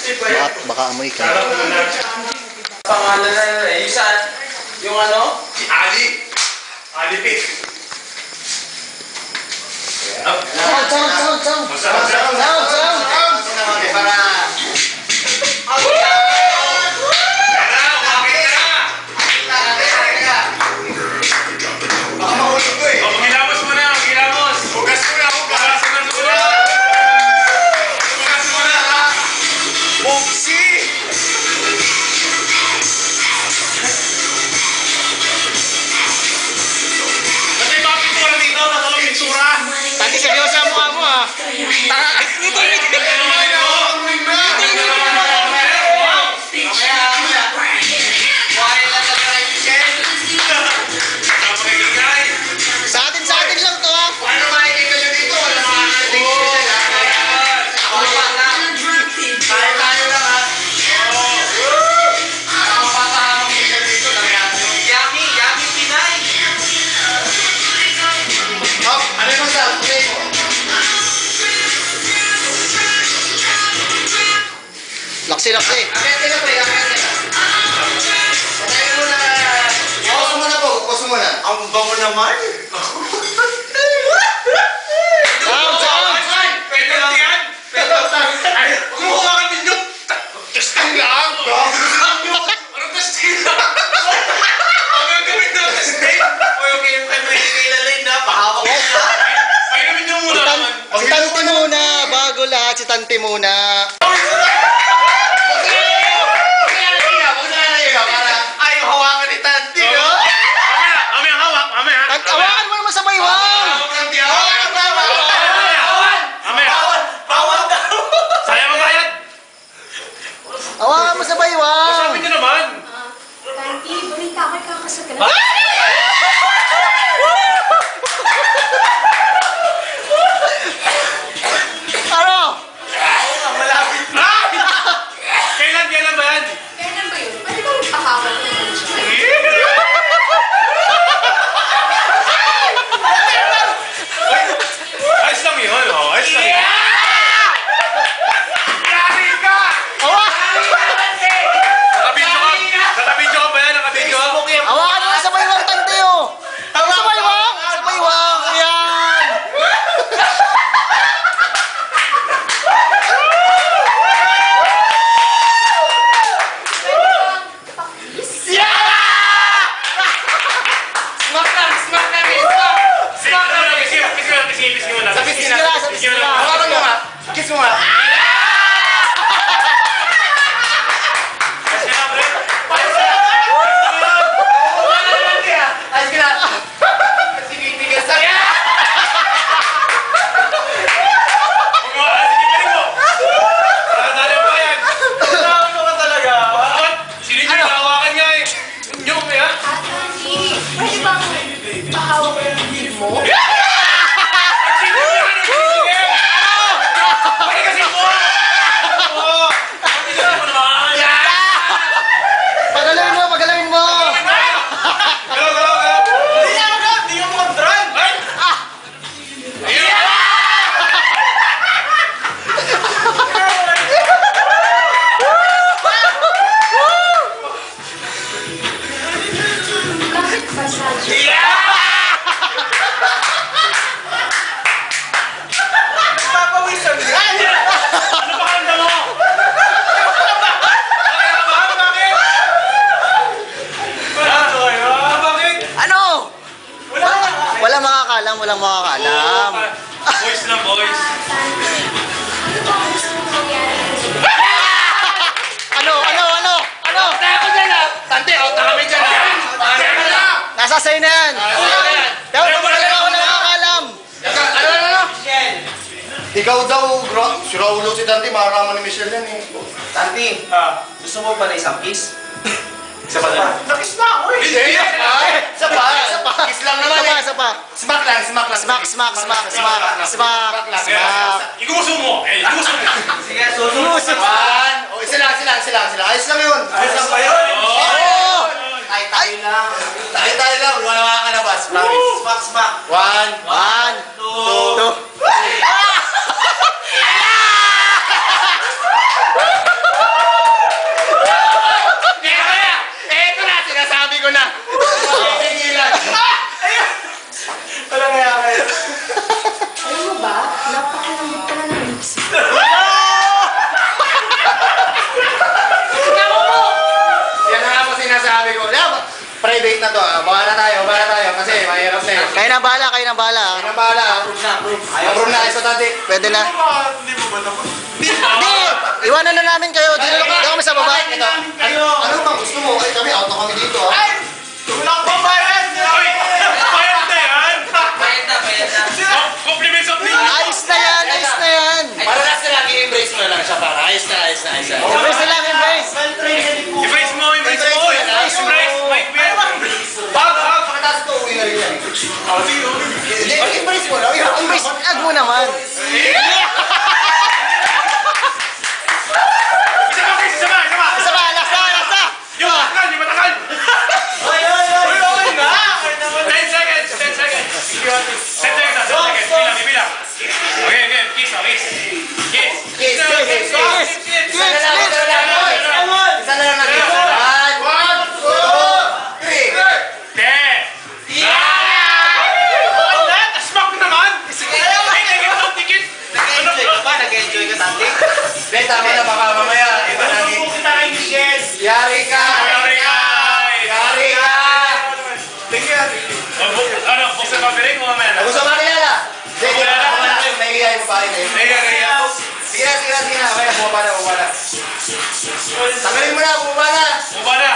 Baka amoy ka. Pangalan na yung saan? Yung ano? Si Ali. Ali Pick. Sound! Para... Tati, seryoso ang mukha mo ah. Sa atin lang to ah. Ano makikita nyo dito? Wala makakating special. Ako pa lang. Tayo lang ha. Ako papahamang special dito. Yummy Pinay. Hop, ano yung masal? Okay mo. Laksi. Akit ka pre, akit ka. Patayin mo na. Pause mo na. Ang bango naman. Sound! Pwede lang yan. Huwag mo kumakan din yung testing lang. Anong testing lang? Huwag ang gawin na testing. O yung kay Lalay na, pahawak mo na. Painumin niyo muna naman. Si Tante muna, bago lahat si Tante muna. Ayaw hawakan ni Tanti, no? Mamaya hawak. Hawakan mo naman sa baywang! Mamaya. Sayang ang bayad. Hawakan mo sa baywang! Sabi niyo naman. Tanti, balita ko'y kakasagran. Ano? Malapit. Kailan ba yan? Kailan ba yun? Pwede ba magpahawak naman siya? Ayos lang yun. Ayos lang yun. Nakabidyo ka ba yan? Nakabidyo? Hawakan mo sa baywang, Tante oh! Sa baywang! Sa baywang! Ayan! Pakis? Kiss mo na. Hawakan mo nga. Kiss mo nga. Ayos ka na. Sinipigas na. Nakakano ka talaga. Sino yung nahawakan nga eh? Yung kaya? Tanti, pwede bang pahawak ko yung bib mo? Pagalawin mo! Hindi mo kontrol. Bakit massage? Papawisan ka. Ano ba kanda mo? Bakit? Ano? Walang makakalam. Boys lang, boys. Tanti, ano ba ang gusto mong mangyari? Ano? Ako dyan ah. Tante, out na kami dyan ah. Nasa sa'yo na yan! Dapat walang makakalam! Ano? Ikaw daw, si Raulo si Dante, makakama ni Michelle yan eh. Tanti, gusto mo ba na isang kiss? Isa pa dyan. Nakis na ako eh. Hindi, isa pa. Kiss lang naman eh. Isa pa. Smack lang. Smack. Iguso mo. Iguso mo. Sige, susunod. O, isa lang. Ayos lang yun. Ayos lang ba yun? Oo! Tayo lang. Tayo lang, wala makakalabas. Promise. Smack. 1, 2. date na to. Bahala tayo. Kasi mahirap na eh. Kayo na bahala, kayo na bahala. Ano na bahala? Approve na. Ito tati. Pwede na. Hindi mo ba tapos? Hindi! Iwanan na namin kayo. Dito kami sa baba. Ito. Ano bang gusto mo? Ay, kami, auto kami dito ah. Ay! Wala ko pang bayad! Ay! Bayad na yan! Bayad na. Compliments of the... Ayos na yan, ayos na yan. Para last na lang, i-embrace mo na lang siya para. Ayos na. Embrace na lang, embrace. Embrace mo! Embrace mo! Mike Beer! Pagkatapos ito, uwi na rin yan. Hindi, embrace mo lang. Embrace, ag mo naman. Isa pa! Isa ba, last na. Yung matakan! Oy! 10 seconds! 10 seconds! 10 seconds! Bilang. Okay, kiss. Kiss. Isa na lang natin. 1, 2, 3. 10! Smack naman! Tikit! Nag-enjoy ka, Tati? Be, tama na baka mamaya. Iba natin. Yari ka! Ano, buksan pa piling mo mamaya na? Gusto ba kilala? Hindi, nahihiyahin mo pa rin. Naya. Sige na. Kaya bumaba na. Tanggalin mo na, bumaba na. Bumaba na!